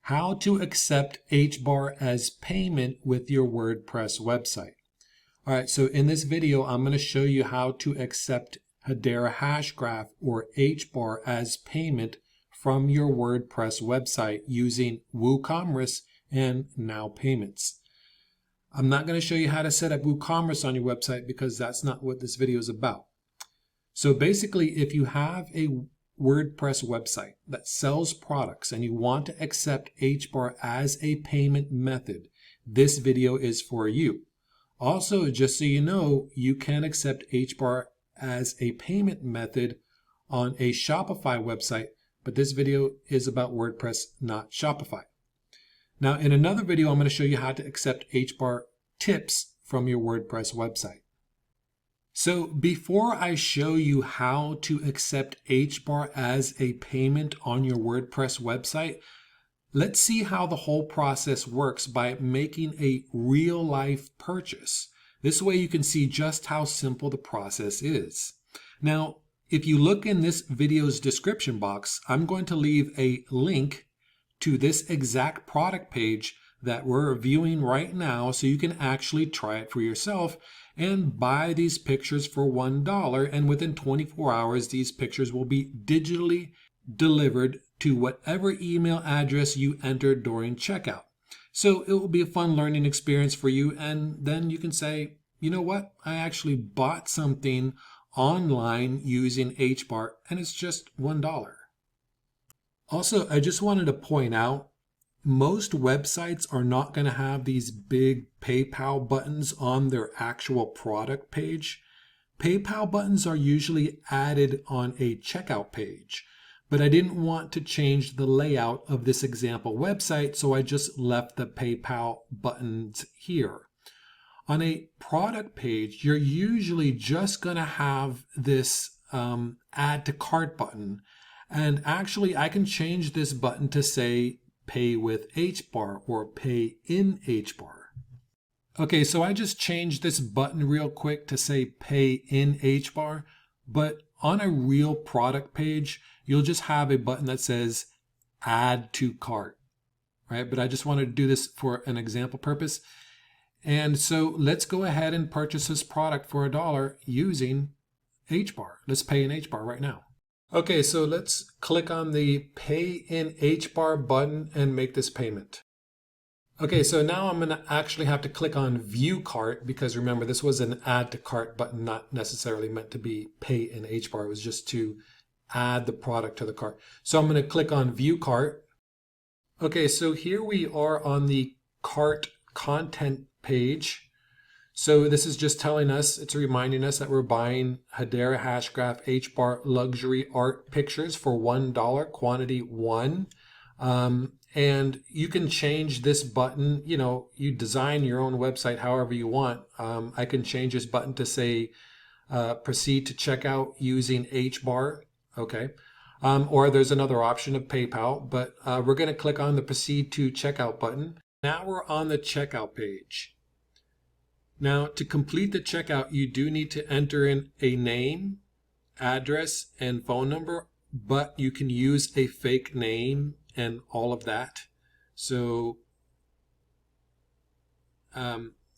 How to accept HBAR as payment with your WordPress website. All right, so in this video, I'm going to show you how to accept Hedera Hashgraph or HBAR as payment from your WordPress website using WooCommerce and NowPayments. I'm not going to show you how to set up WooCommerce on your website because that's not what this video is about. So basically, if you have a WordPress website that sells products and you want to accept HBAR as a payment method, this video is for you. Also, just so you know, you can accept HBAR as a payment method on a Shopify website, but this video is about WordPress, not Shopify. Now, in another video, I'm going to show you how to accept HBAR tips from your WordPress website. So before I show you how to accept HBAR as a payment on your WordPress website, let's see how the whole process works by making a real-life purchase. This way you can see just how simple the process is. Now, if you look in this video's description box, I'm going to leave a link to this exact product page that we're viewing right now so you can actually try it for yourself and buy these pictures for $1, and within 24 hours these pictures will be digitally delivered to whatever email address you entered during checkout. So it will be a fun learning experience for you, and then you can say, you know what, I actually bought something online using HBAR and it's just $1. Also, I just wanted to point out, most websites are not going to have these big PayPal buttons on their actual product page. PayPal buttons are usually added on a checkout page, but I didn't want to change the layout of this example website, so I just left the PayPal buttons here. On a product page, you're usually just going to have this add to cart button, and actually I can change this button to say pay with HBAR or pay in HBAR. Okay, so I just changed this button real quick to say pay in HBAR, but on a real product page, you'll just have a button that says add to cart, right? But I just wanted to do this for an example purpose. And so let's go ahead and purchase this product for $1 using HBAR. Let's pay in HBAR right now. Okay, so let's click on the Pay in HBAR button and make this payment. Okay, so now I'm going to actually have to click on View Cart because remember, this was an Add to Cart button, not necessarily meant to be Pay in HBAR. It was just to add the product to the cart. So I'm going to click on View Cart. Okay, so here we are on the cart content page. So this is just telling us, it's reminding us that we're buying Hedera Hashgraph HBAR luxury art pictures for $1, quantity 1. And you can change this button, you know, you design your own website however you want. I can change this button to say, proceed to checkout using HBAR, okay. Or there's another option of PayPal, but we're gonna click on the proceed to checkout button. Now we're on the checkout page. Now, to complete the checkout, you do need to enter in a name, address, and phone number, but you can use a fake name and all of that. So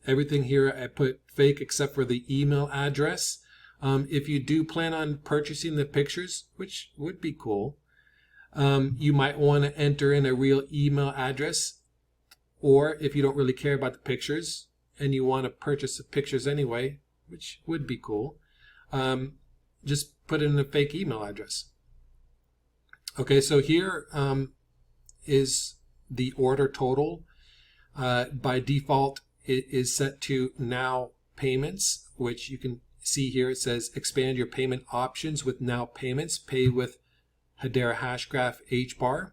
everything here I put fake except for the email address. If you do plan on purchasing the pictures, which would be cool, you might want to enter in a real email address, or if you don't really care about the pictures, and you want to purchase the pictures anyway, which would be cool, just put in a fake email address. Okay, so here is the order total. By default, it is set to NowPayments, which you can see here. It says expand your payment options with NowPayments, pay with Hedera Hashgraph HBAR.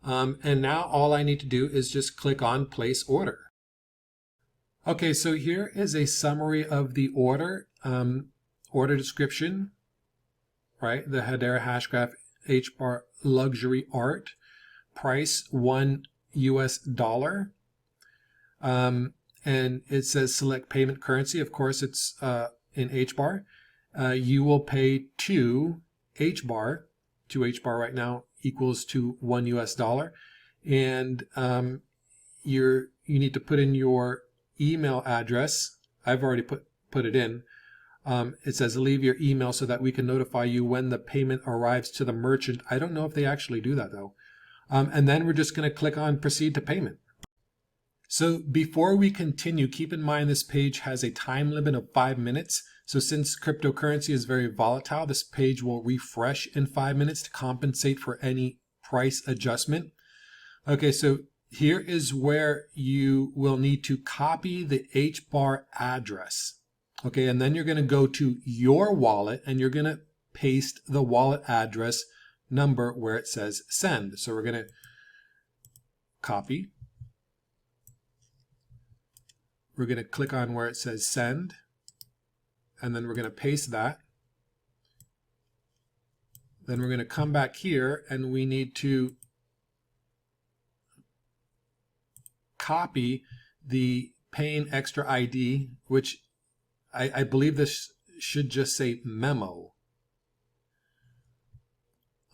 And now all I need to do is just click on place order. Okay, so here is a summary of the order, order description, right? The Hedera Hashgraph HBAR luxury art, price $1 US. And it says select payment currency. Of course, it's in HBAR. You will pay to HBAR right now equals to $1 US. and you need to put in your email address. I've already put it in. It says leave your email so that we can notify you when the payment arrives to the merchant. I don't know if they actually do that though. And then we're just going to click on proceed to payment. So before we continue, keep in mind this page has a time limit of 5 minutes. So since cryptocurrency is very volatile, this page will refresh in 5 minutes to compensate for any price adjustment. Okay, so here is where you will need to copy the HBAR address. Okay, and then you're going to go to your wallet and you're going to paste the wallet address number where it says send. So we're going to copy. We're going to click on where it says send, and then we're going to paste that. Then we're going to come back here and we need to copy the paying extra ID, which I believe this should just say memo.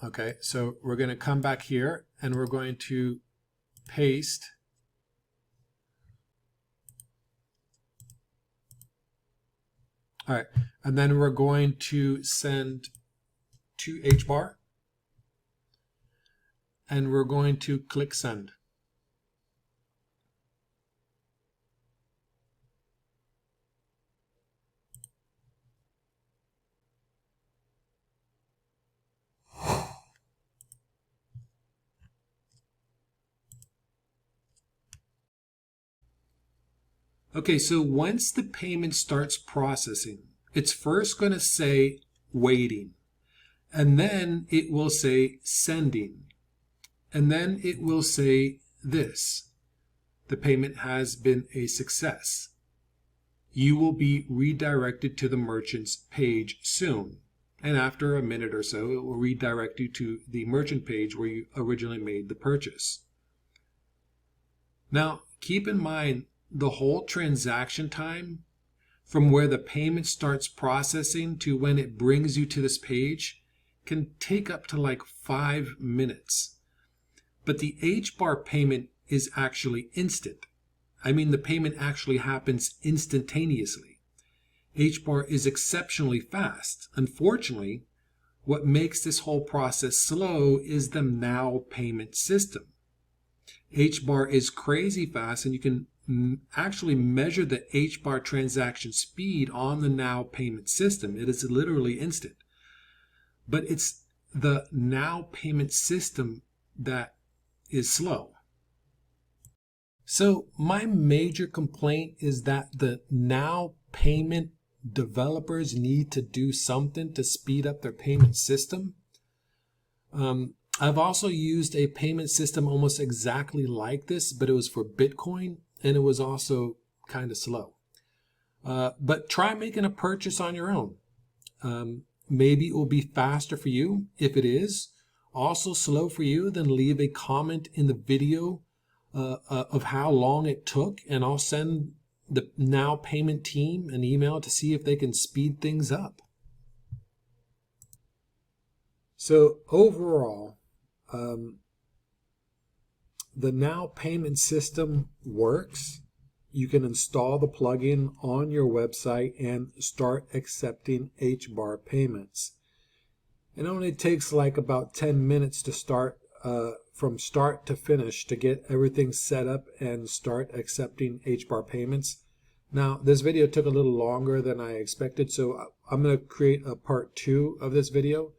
Okay, so we're going to come back here and we're going to paste all right, and then we're going to send to HBAR and we're going to click send. Okay, so once the payment starts processing, it's first going to say waiting, and then it will say sending, and then it will say this: the payment has been a success. You will be redirected to the merchant's page soon. And after a minute or so, it will redirect you to the merchant page where you originally made the purchase. Now, keep in mind, the whole transaction time from where the payment starts processing to when it brings you to this page can take up to like 5 minutes. But the HBAR payment is actually instant. I mean, the payment actually happens instantaneously. HBAR is exceptionally fast. Unfortunately, what makes this whole process slow is the NowPayment system. HBAR is crazy fast, and you can actually measure the HBAR transaction speed on the NowPayment system. It is literally instant. But it's the NowPayment system that is slow. So my major complaint is that the NowPayment developers need to do something to speed up their payment system. I've also used a payment system almost exactly like this, but it was for Bitcoin, and it was also kind of slow. But try making a purchase on your own. Maybe it will be faster for you. If it is also slow for you, then leave a comment in the video of how long it took, and I'll send the NowPayment team an email to see if they can speed things up. So overall, the NowPayment system works. You can install the plugin on your website and start accepting HBAR payments. It only takes like about 10 minutes to start from start to finish to get everything set up and start accepting HBAR payments. Now, this video took a little longer than I expected, so I'm going to create a part 2 of this video.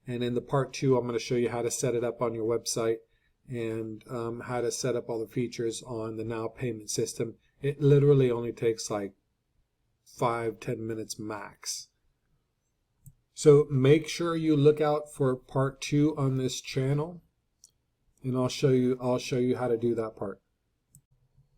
And in the part 2, I'm going to show you how to set it up on your website and how to set up all the features on the NowPayment system. It literally only takes like 5-10 minutes max. So make sure you look out for part 2 on this channel, and I'll show you how to do that part.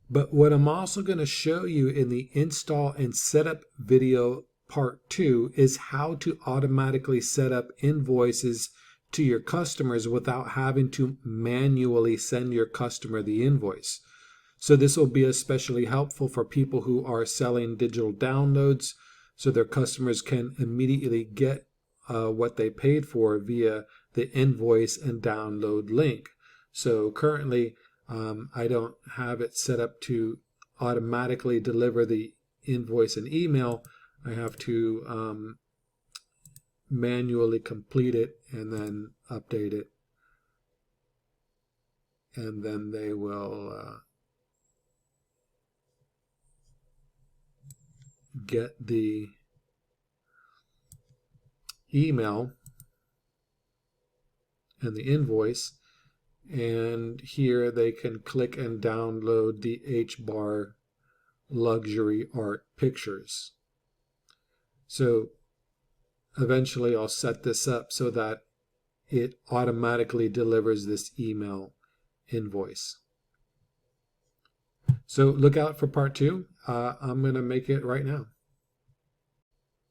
But what I'm also going to show you in the install and setup video part 2 is how to automatically set up invoices to your customers without having to manually send your customer the invoice. So this will be especially helpful for people who are selling digital downloads, so their customers can immediately get what they paid for via the invoice and download link. So currently I don't have it set up to automatically deliver the invoice and email. I have to manually complete it and then update it, and then they will get the email and the invoice, and here they can click and download the HBAR luxury art pictures. So eventually I'll set this up so that it automatically delivers this email invoice. So look out for part 2. I'm going to make it right now.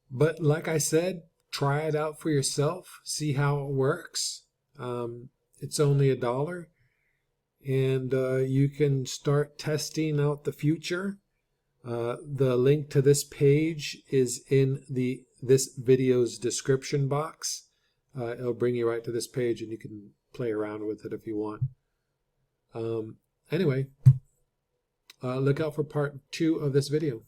But like I said, try it out for yourself, see how it works. It's only $1, and you can start testing out the future. The link to this page is in this video's description box. It'll bring you right to this page, and you can play around with it if you want. Anyway, look out for part 2 of this video.